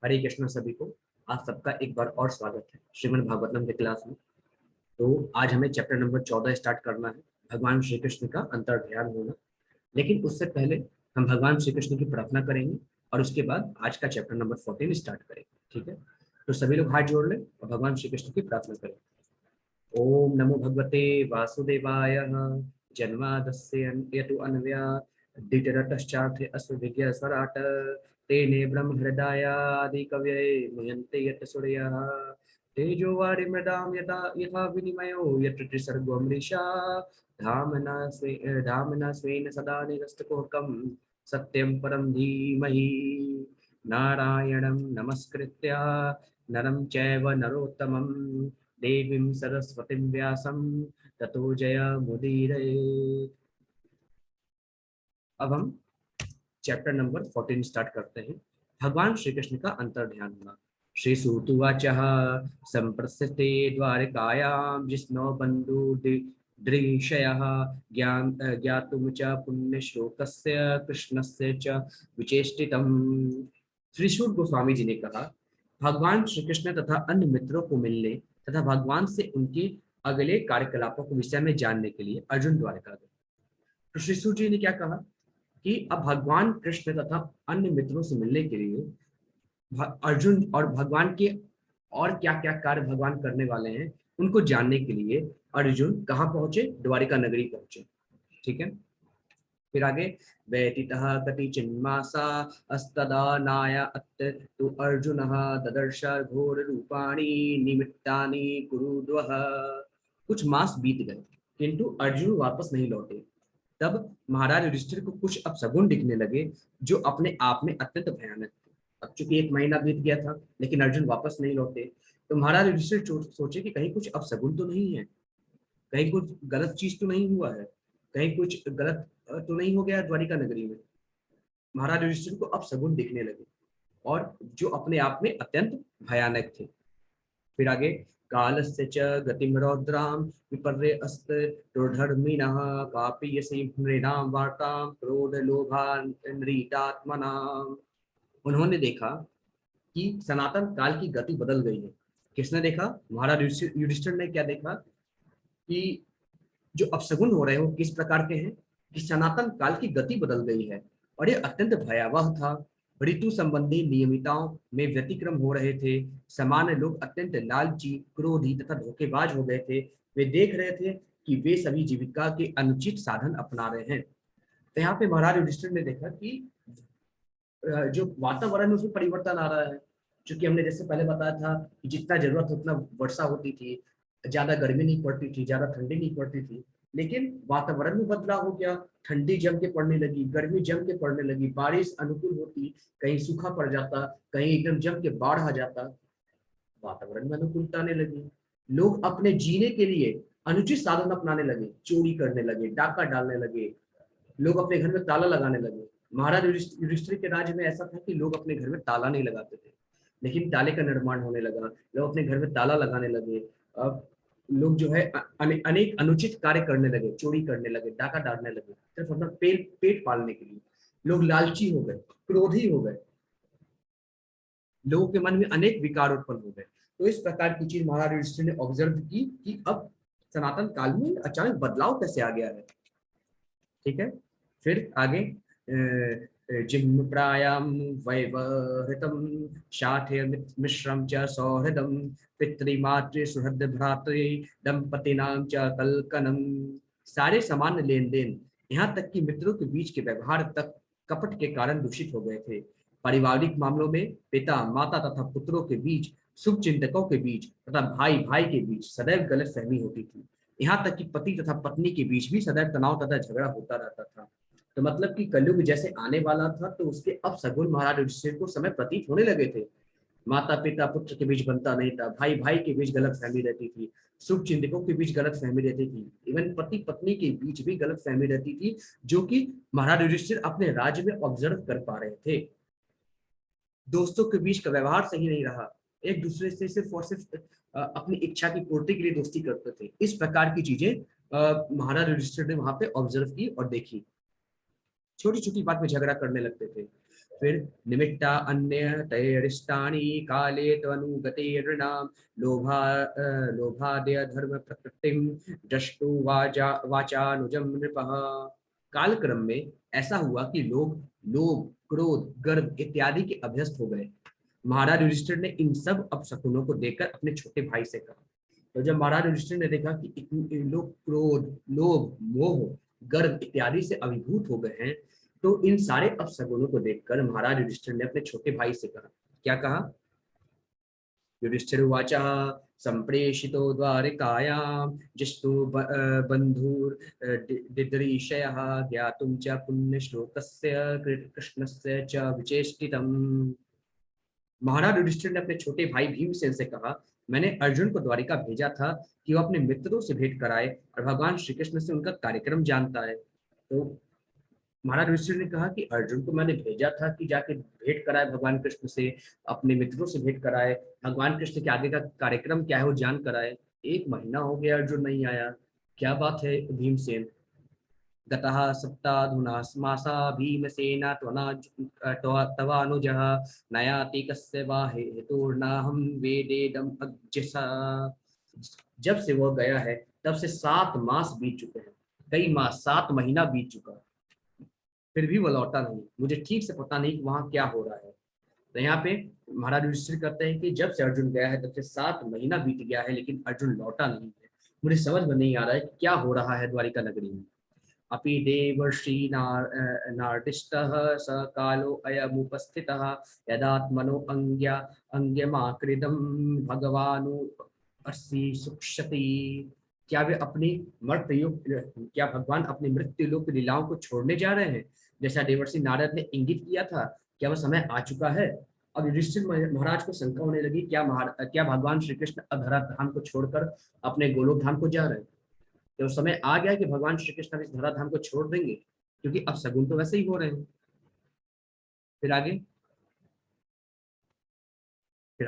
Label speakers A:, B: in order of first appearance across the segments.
A: हरे कृष्ण सभी को। आप सबका एक बार और स्वागत है श्रीमद् भागवतम के क्लास में। तो आज हमें चैप्टर नंबर 14 स्टार्ट करना है, भगवान श्री कृष्ण का अंतर्ध्यान होना। लेकिन उससे पहले हम भगवान श्री कृष्ण की प्रार्थना करेंगे और उसके बाद आज का चैप्टर नंबर 14 स्टार्ट करेंगे। ठीक है, तो सभी लोग हाथ जोड़ लें और भगवान श्री कृष्ण की प्रार्थना करें। ओम नमो भगवते वासुदेवाय। जन्मादस्य यतु अन्व्यादितरतश्चार्थे अस्य विज्ञस्वराट तेने ब्रह्म हृदयादि कवये मुह्यन्ते यत् सूर्यः तेजो वारिमृदां यथा यथा विनिमयो यत्र त्रिसर्गो मृषा धाम्ना स्वेन सदा निरस्तकुहकं सत्यं परं धीमहि नारायणं नमस्कृत्य नरं चैव नरोत्तमं देवीं सरस्वतीं व्यासं ततो जयमुदीरये। अब हम चैप्टर नंबर 14 स्टार्ट करते हैं, भगवान श्री कृष्ण का अंतर्ध्यान होना। श्री सूतुवाच संप्रस्थिते द्वारिकायां जिष्णो बंधु दृशयः ज्ञातुं च पुण्यश्लोकस्य कृष्णस्य च विचेष्टितम्। श्री सूत गोस्वामी जी ने कहा, भगवान श्री कृष्ण तथा अन्य मित्रों को मिलने तथा भगवान से उनके अगले कार्यकलापों के विषय में जानने के लिए अर्जुन द्वारिका गए। तो श्री सूत जी ने क्या कहा कि अब भगवान कृष्ण तथा अन्य मित्रों से मिलने के लिए अर्जुन और भगवान के और क्या क्या कार्य भगवान करने वाले हैं उनको जानने के लिए अर्जुन कहाँ पहुंचे? द्वारिका नगरी पहुंचे। ठीक है, फिर आगे व्यतीतः कतिचिन्मासा अस्तदा नाय अत्त तु अर्जुनः ददर्श घोर रूपाणि निमित्तानि कुरुद्वः। कुछ मास बीत गए किंतु अर्जुन वापस नहीं लौटे। तब महाराज युधिष्ठिर को कुछ अपशगुन दिखने लगे जो अपने आप में अत्यंत भयानक थे। अब चूंकि एक महीना बीत गया था लेकिन अर्जुन वापस नहीं लौटे, तो महाराज युधिष्ठिर सोचे कि कहीं कुछ अपशगुन तो नहीं है, कहीं कुछ गलत चीज तो नहीं हुआ है, कहीं कुछ गलत तो नहीं हो गया द्वारिका नगरी में। महाराज युधिष्ठिर को अपशगुन दिखने लगे और जो अपने आप में अत्यंत भयानक थे। फिर आगे कालस्य च गतिं रौद्रां विपर्ये अस्त दुर्धर्मिणः कापीयसे नृणां वार्तां क्रोध लोभान्वितात्मनाम्। उन्होंने देखा कि सनातन काल की गति बदल गई है। किसने देखा? महाराज युधिष्ठिर ने क्या देखा कि जो अपशगुन हो रहे हो किस प्रकार के हैं कि सनातन काल की गति बदल गई है और ये अत्यंत भयावह था। ऋतु संबंधी नियमितताओं में व्यतिक्रम हो रहे थे। सामान्य लोग अत्यंत लालची, क्रोधी तथा धोखेबाज हो गए थे। वे देख रहे थे कि वे सभी जीविका के अनुचित साधन अपना रहे हैं। तो यहाँ पे महाराज युधिष्ठिर ने देखा कि जो वातावरण है उसमें परिवर्तन आ रहा है। क्योंकि हमने जैसे पहले बताया था कि जितना जरूरत उतना वर्षा होती थी, ज्यादा गर्मी नहीं पड़ती थी, ज्यादा ठंडी नहीं पड़ती थी, लेकिन वातावरण में बदलाव हो गया। ठंडी जम के पड़ने लगी, गर्मी जम के पड़ने लगी, बारिश अनुकूल होती, कहीं सूखा पड़ जाता, कहीं एकदम जम के बाढ़ आ जाता। वातावरण में अनुकूलता आने लगी। लोग अपने जीने के लिए अनुचित साधन अपनाने लगे, चोरी करने लगे, डाका डालने लगे, लोग अपने घर में ताला लगाने लगे। महाराज युधिष्ठिर के राज्य में ऐसा था कि लोग अपने घर में ताला नहीं लगाते थे, लेकिन ताले का निर्माण होने लगा, लोग अपने घर में ताला लगाने लगे। अब लोग जो है अनेक अनुचित कार्य करने लगे, चोरी करने लगे, डाका डालने लगे, सिर्फ अपना पेट पालने के लिए। लोग लालची हो गए, क्रोधी हो गए, लोगों के मन में अनेक विकार उत्पन्न हो गए। तो इस प्रकार की चीज महाराज युधिष्ठिर ने ऑब्जर्व की कि अब सनातन काल में अचानक बदलाव कैसे आ गया है। ठीक है, फिर आगे जिह्म प्रायां वैवहृतं शाठे मिश्रम च सौहृदं पितृमातृ सुहृद भ्रातृ दंपतिनां च कलकनम। सारे सामान्य लेन देन, यहाँ तक कि मित्रों के बीच के व्यवहार तक कपट के कारण दूषित हो गए थे। पारिवारिक मामलों में पिता माता तथा पुत्रों के बीच, शुभ चिंतकों के बीच तथा भाई भाई के बीच सदैव गलत फहमी होती थी। यहाँ तक कि पति तथा पत्नी के बीच भी सदैव तनाव तथा झगड़ा होता रहता था। तो मतलब कि कलयुग जैसे आने वाला था तो उसके अब सगुन महाराज युधिष्ठिर को समय प्रतीत होने लगे थे। माता पिता पुत्र के बीच बनता नहीं था, भाई भाई के बीच गलत फहमी रहती थी, शुभ चिंतकों के बीच गलत फहमी रहती थी, इवन पति पत्नी के बीच भी गलत फहमी रहती थी, जो कि महाराज युधिष्ठिर अपने राज्य में ऑब्जर्व कर पा रहे थे। दोस्तों के बीच का व्यवहार सही नहीं रहा, एक दूसरे से सिर्फ और सिर्फ अपनी इच्छा की पूर्ति के लिए दोस्ती करते थे। इस प्रकार की चीजें महाराज युधिष्ठिर ने वहां पे ऑब्जर्व की और देखी। छोटी छोटी बात में झगड़ा करने लगते थे। फिर निमित्ता अन्य तैरिष्टानि काले त्वनुगते नृणाम लोभादय धर्म प्रकृतिम दृष्टु वाचानुजम नृपः। कालक्रम में ऐसा हुआ कि लोग लोभ, क्रोध, गर्व इत्यादि के अभ्यस्त हो गए। महाराज युधिष्ठिर ने इन सब अपशकुनों को देखकर अपने छोटे भाई से कहा। तो जब महाराज युधिष्ठिर ने देखा कि इतने लोग क्रोध, लोभ, मोह, गर्व इत्यादि से अभिभूत हो गए हैं, तो इन सारे अपशगुनों को देखकर महाराज युधिष्ठिर ने अपने छोटे भाई से कहा। क्या कहा? युधिष्ठिरुवाच संप्रेषितो द्वारिकायां जिष्णु बन्धुर दिदृशयः ज्ञातुं च पुण्यश्लोकस्य कृष्णस्य च विचेष्टितम्। महाराज युधिष्ठिर ने अपने छोटे भाई भीमसेन से कहा, मैंने अर्जुन को द्वारिका भेजा था कि वह अपने मित्रों से भेंट कराए और भगवान श्री कृष्ण से उनका कार्यक्रम जानता है। तो महाराज युधिष्ठिर ने कहा कि अर्जुन को मैंने भेजा था कि जाके भेंट कराए भगवान कृष्ण से, अपने मित्रों से भेंट कराए, भगवान कृष्ण के आगे का कार्यक्रम क्या है वो जान कराए। 1 महीना हो गया अर्जुन नहीं आया, क्या बात है भीमसेन? गतः सप्ताधुना मासा भीमसेना तवानुजः नयाति कस्य वा हेतुर्नाहं वेदेदम् अज्ञसा। जब से वह गया है तब से 7 मास बीत चुके हैं, कई मास, 7 महीना बीत चुका, फिर भी वो लौटा नहीं। मुझे ठीक से पता नहीं कि वहां क्या हो रहा है। तो यहाँ पे महाराज युधिष्ठिर कहते हैं कि जब से अर्जुन गया है तब से 7 महीना बीत गया है, लेकिन अर्जुन लौटा नहीं है। मुझे समझ में नहीं आ रहा है कि क्या हो रहा है द्वारिका नगरी में। अपि देवर्षि नार्दिष्टः स कालो अयमुपस्थितः यदात्मनो अंग्यमाकृदं भगवानु अस्ति सुक्षति। क्या वे अपनी मृत्युलोक, क्या भगवान अपनी मृत्युलोक लीलाओं को छोड़ने जा रहे हैं, जैसा देवर्षि नारद ने इंगित किया था? क्या वह समय आ चुका है? अब युधिष्ठिर महाराज को शंका होने लगी, क्या भगवान श्री कृष्ण अधरा धाम को छोड़कर अपने गोलोक धाम को जा रहे हैं? तो समय आ गया कि भगवान श्री कृष्ण इस धराधाम को छोड़ देंगे, क्योंकि अब सगुन तो वैसे ही हो रहे हैं। फिर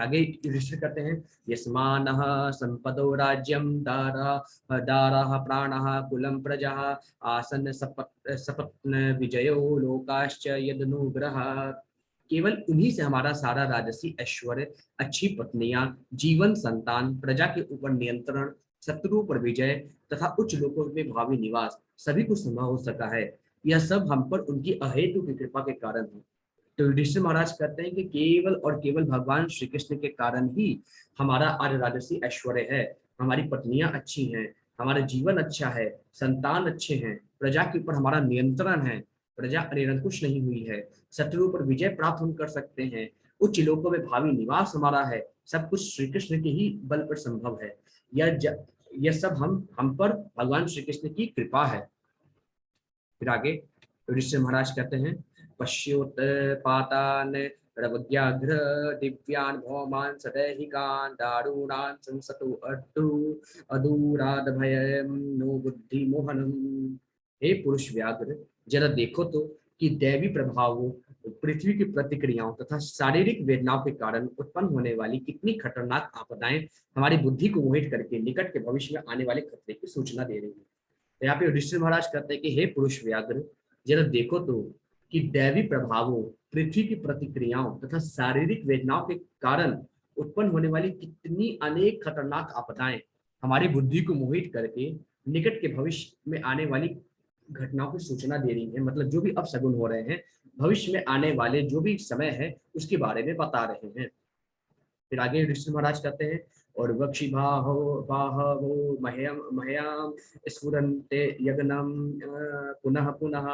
A: आगे युधिष्ठिर कहते हैं, यस्मानः संपदो राज्यम दारः प्राणः कुलम प्रजा आसन सपत्न विजयो लोकाश्च यदनुग्रह। केवल उन्हीं से हमारा सारा राजसी ऐश्वर्य, अच्छी पत्नियां, जीवन, संतान, प्रजा के ऊपर नियंत्रण, शत्रुओं पर विजय तथा उच्च लोकों में भावी निवास सभी कुछ संभव हो सका है। यह सब हम पर उनकी अहेतु की कृपा के कारण है। तो युधिष्ठिर महाराज कहते हैं कि केवल और केवल भगवान श्री कृष्ण के कारण ही हमारा आर्य राजसी ऐश्वर्य है, हमारी पत्नियां अच्छी हैं, हमारा जीवन अच्छा है, संतान अच्छे हैं, प्रजा के ऊपर हमारा नियंत्रण है, प्रजा निरंकुश नहीं हुई है, शत्रुओं पर विजय प्राप्त हम कर सकते हैं, उच्च लोकों में भावी निवास हमारा है, सब कुछ श्री कृष्ण के ही बल पर संभव है। यह सब हम पर भगवान श्री कृष्ण की कृपा है। फिर आगे युधिष्ठिर महाराज कहते हैं, पश्योत्पातान् रवज्ञाघ्र दिव्यान् भौमान् सदैहिकान् दारुणान् संसतु अदूराद भयं नो बुद्धि मोहनम। हे पुरुष व्याघ्र, जरा देखो तो कि दैवी प्रभावों, पृथ्वी की प्रतिक्रियाओं तथा शारीरिक वेदनाओं के कारण उत्पन्न होने वाली कितनी खतरनाक आपदाएं हमारी बुद्धि को मोहित करके निकट के भविष्य में आने वाले खतरे की सूचना दे रही है। तो यहाँ पे युधिष्ठिर महाराज कहते हैं कि हे पुरुष व्याघ्र, जरा देखो तो कि दैवी प्रभावों, पृथ्वी की प्रतिक्रियाओं तथा शारीरिक वेदनाओं के कारण उत्पन्न होने वाली कितनी अनेक खतरनाक आपदाएं हमारी बुद्धि को मोहित करके निकट के भविष्य में आने वाली घटनाओं की सूचना दे रही है। मतलब जो भी अपशगुन हो रहे हैं, भविष्य में आने वाले जो भी समय है उसके बारे में बता रहे हैं। फिर आगे ऋषि महाराज कहते हैं, और वक्षि बाहो मह्यम मह्याम स्फुरन्ते यज्ञम पुनः पुनः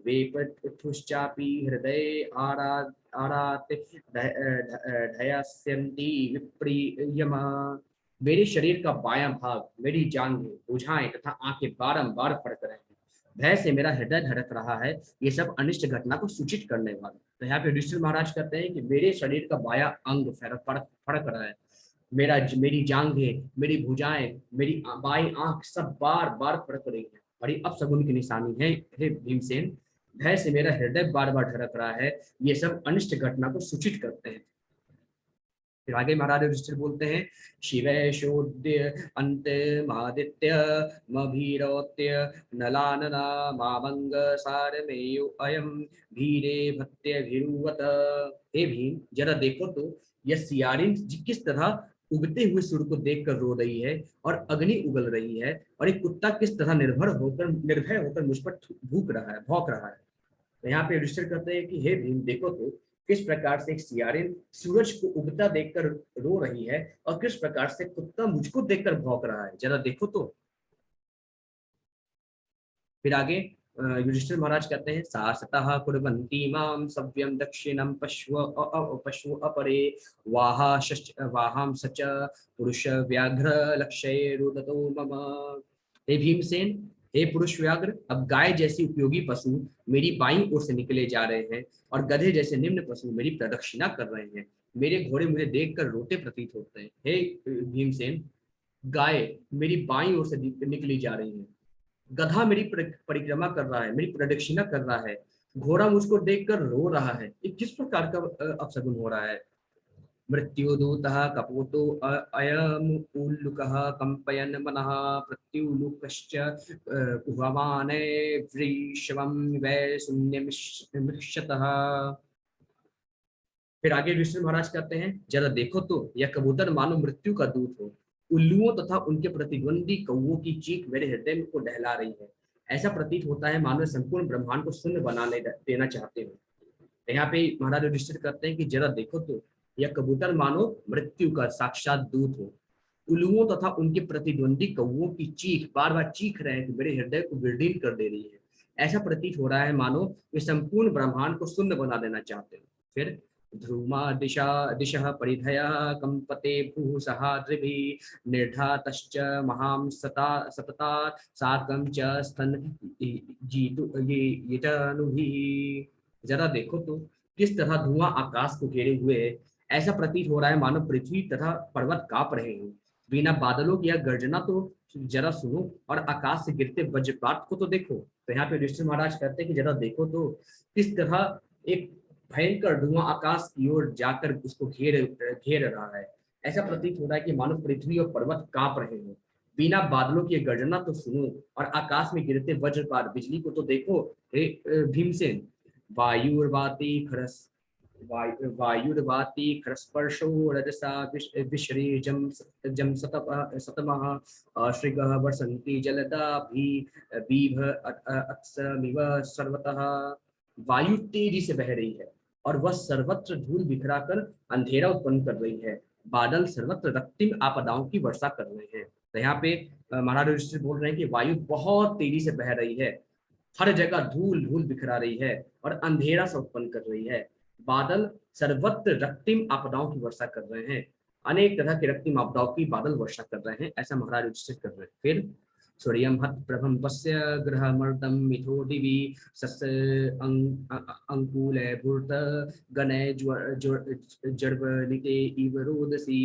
A: वेपथुश्चापि हृदय आरात ढयस्यन्ति विप्रियमा। मेरे शरीर का बायां भाग, मेरी जांघें, भुजाएं तथा आंखें बारंबार फड़क रहे हैं, भय से मेरा हृदय धड़क रहा है। ये सब अनिष्ट घटना को सूचित करने वाला। तो यहाँ पे युधिष्ठिर महाराज कहते हैं कि मेरे शरीर का बायां अंग फड़क रहा है, मेरी जांघें, मेरी भुजाएं, मेरी बाई आंख सब बार बार फड़क रही है, और ये अपशगुन की निशानी है हे भीमसेन। भय से मेरा हृदय बार बार धड़क रहा है, ये सब अनिष्ट घटना को सूचित करते हैं। फिर आगे महाराज युधिष्ठिर बोलते हैं, शिवैशोद्य अंतमादित्य मभीरोत्य नलानना मामंग सारमेयो अयम भीरे भत्य भीरुवत। हे भीम, जरा देखो तो यह सियारिन किस तरह उगते हुए सूर्य को देखकर रो रही है और अग्नि उगल रही है, और एक कुत्ता किस तरह निर्भय होकर मुझ पर भौंक रहा है। तो यहाँ पे युधिष्ठिर कहते हैं कि हे भीम, देखो तो किस प्रकार से एक सियारिन सूरज को उगता देखकर रो रही है और किस प्रकार से कुत्ता मुझको देखकर भौंक रहा है, जरा देखो तो। फिर आगे युधिष्ठिर महाराज कहते हैं, सासतः कुर्वन्ति मां सव्यं दक्षिणं पश्व अपरे वाहां सच पुरुष व्याघ्र लक्ष्य रुदतो मम। हे भीमसेन, हे पुरुष व्याघ्र, अब गाय जैसी उपयोगी पशु मेरी बाईं ओर से निकले जा रहे हैं और गधे जैसे निम्न पशु मेरी प्रदक्षिणा कर रहे हैं। मेरे घोड़े मुझे देखकर रोते प्रतीत होते हैं। हे भीमसेन, गाय मेरी बाईं ओर से निकली जा रही है, गधा मेरी परिक्रमा कर रहा है, मेरी प्रदक्षिणा कर रहा है, घोड़ा मुझको देखकर रो रहा है। ये किस प्रकार का अपशगुन हो रहा है। मृत्युदूतः कपोतो अयम उल्लुकः कंपयन् मनः प्रत्युल्लुकश्च कुहमाने वृषभं वै शून्यमिषतः। फिर आगे ऋषि महाराज कहते हैं, जरा देखो तो यह कबूतर मानो मृत्यु का दूत हो, उल्लुओं तथा उनके प्रतिद्वंदी कौओं की चीख मेरे हृदय को दहला रही है। ऐसा प्रतीत होता है मानो संपूर्ण ब्रह्मांड को शून्य बनाने देना चाहते हो। यहाँ पे महाराज युधिष्ठिर कहते हैं कि जरा देखो तो यह कबूतर मानो मृत्यु का साक्षात दूत हो, उल्लुओं तथा उनके प्रतिद्वंदी कौओं की चीख बार बार चीख रहे हैं कि मेरे हृदय को विदीर्ण कर दे रही है। ऐसा प्रतीत हो रहा है मानो वे संपूर्ण ब्रह्मांड को शून्य बना देना चाहते हो। फिर ध्रुमा दिशः परिधया कंपते भू सहाद्रिभिः निर्धातश्च महां सतता साकं च स्तन जीतु ये जरा देखो तो किस तरह धुआं आकाश को घेरे हुए है। ऐसा प्रतीत हो रहा है मानो पृथ्वी तथा पर्वत कांप रहे हैं। बिना बादलों की यह गर्जना तो जरा सुनो, और आकाश से गिरते वज्रपात को तो देखो। तो यहाँ पे युधिष्ठिर महाराज कहते हैं कि जरा देखो तो किस तरह एक भयंकर धुआं आकाश की ओर जाकर उसको घेर रहा है। ऐसा प्रतीत हो रहा है कि मानो पृथ्वी और पर्वत कांप रहे हैं। बिना बादलों की गर्जना तो सुनो, और आकाश में गिरते वज्रपात बिजली को तो देखो। हे भीमसेन, वायुर्वाति खरस वायुर्वाति खरस्पर्शो रजसा विश्रेजम जम सतमः श्रीगः वर्षन्ति जलदा बीभ अत्समिव सर्वतः। वायु तेजी से बह रही है और वह सर्वत्र धूल बिखराकर अंधेरा उत्पन्न कर रही है। बादल सर्वत्र रक्तिम आपदाओं की वर्षा कर रहे हैं। तो यहाँ पे महाराज युधिष्ठिर बोल रहे हैं कि वायु बहुत तेजी से बह रही है, हर जगह धूल धूल बिखरा रही है और अंधेरा सा उत्पन्न कर रही है। बादल सर्वत्र रक्तिम आपदाओं की वर्षा कर रहे हैं, अनेक तरह की रक्तिम आपदाओं की बादल वर्षा कर रहे हैं। ऐसा महाराज युधिष्ठिर कर रहे हैं। फिर सूर्यं हत प्रभं पश्य ग्रहमर्दं मिथो दिवि सस्य अंकुले भूत गणे जर्वनिते इव रोदसी।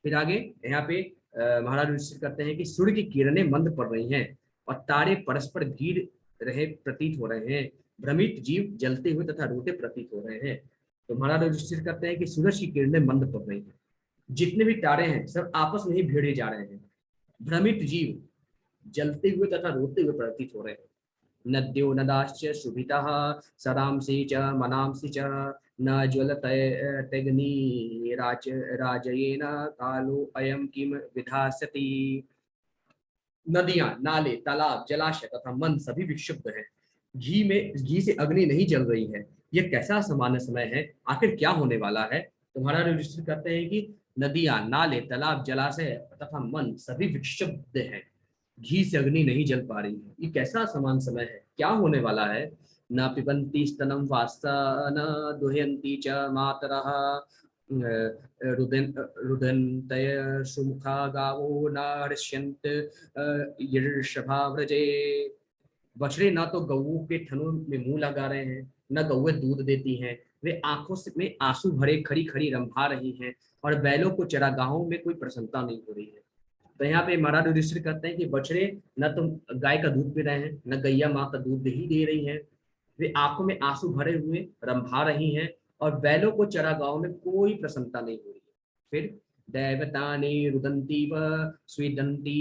A: फिर आगे यहाँ पे महाराज युधिष्ठिर कहते हैं कि सूर्य की किरणें मंद पड़ रही हैं और तारे परस्पर घिर रहे प्रतीत हो रहे हैं। भ्रमित जीव जलते हुए तथा रोते प्रतीत हो रहे हैं। तो महाराज युधिष्ठिर कहते हैं कि सूरज की किरणें मंद पड़ रही हैं, जितने भी तारे हैं सब आपस में ही भिड़े जा रहे हैं। भ्रमित जीव जलते हुए तथा रोते हुए प्रतीत हो रहे हैं। नद्यो नदाश्च शुभितः सरांसि च मनांसि च न ज्वलत्यग्नि राजयेन कालो अयम किम विधास्यति। नदियां, नाले, तालाब, जलाशय तथा मन सभी विक्षुब्ध हैं। घी से अग्नि नहीं जल रही है। यह कैसा सामान्य समय है, आखिर क्या होने वाला है। तुम्हारा युधिष्ठिर कहते हैं कि नदियां, नाले, तालाब, जलाशय तथा मन सभी विक्षुब्ध हैं। घी से अग्नि नहीं जल पा रही है। ये कैसा समान समय है, क्या होने वाला है। न पिबन्ति स्तनम वास्ता न दुहयन्ति च मातरः रुदन्तय सुमुखा गावो न हृष्यन्त यृषभाव्रजे। बछड़े ना तो गऊ के थनों में मुंह लगा रहे हैं, न गौए दूध देती हैं। वे आंखों से में आंसू भरे खड़ी खड़ी रंभा रही हैं, और बैलों को चरागाहों में कोई प्रसन्नता नहीं हो रही है। तो यहाँ पे महाराज युधिष्ठिर कहते हैं कि बछड़े न तो गाय का दूध पी रहे हैं, न गैया माँ का दूध ही दे रही है। वे आंखों में आंसू भरे हुए रंभा रही हैं, और बैलों को चरागाहों में कोई प्रसन्नता नहीं हो रही है। फिर दैवतानि रुदन्ति व स्विदन्ति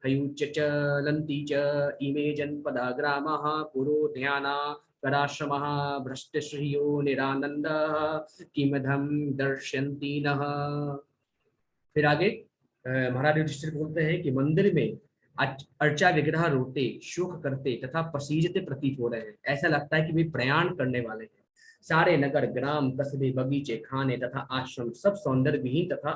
A: हयुच्च च लन्ति च इमे जनपदा ग्रामाः पुरोध्याना कराश्रमः भ्रष्टश्रियो निरानन्दः किमधम दर्शन्ति नः। फिर आगे महाराज युधिष्ठिर बोलते हैं कि मंदिर में अर्चा विग्रह रोते शोक करते तथा पसीजते प्रतीत हो रहे हैं। ऐसा लगता है कि वे प्रयाण करने वाले हैं। सारे नगर ग्राम कस्बे बगीचे खाने तथा आश्रम सब सौंदर्य विहीन तथा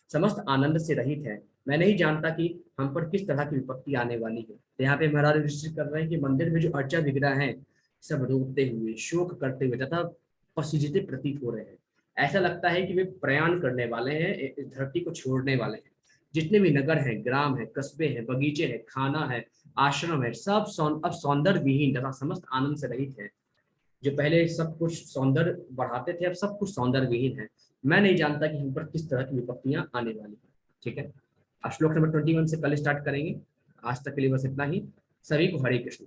A: समस्त आनंद से रहित है। मैं नहीं जानता कि हम पर किस तरह की विपत्ति आने वाली है। तो यहाँ पे महाराज युधिष्ठिर कर रहे हैं कि मंदिर में जो अर्चा विग्रह हैं सब रोते हुए शोक करते हुए तथा पसीजते प्रतीत हो रहे हैं। ऐसा लगता है कि वे प्रयाण करने वाले हैं, इस धरती को छोड़ने वाले हैं। जितने भी नगर हैं ग्राम है कस्बे हैं बगीचे हैं खाना है आश्रम है सब अब सौंदर्य विहीन तथा समस्त आनंद से रहित है। जो पहले सब कुछ सौंदर्य बढ़ाते थे अब सब कुछ सौंदर्य विहीन है। मैं नहीं जानता कि हम पर किस तरह की विपत्तियां आने वाली है। ठीक है, अब श्लोक नंबर 21 से कल स्टार्ट करेंगे। आज तक के लिए बस इतना ही। सभी को हरे कृष्ण।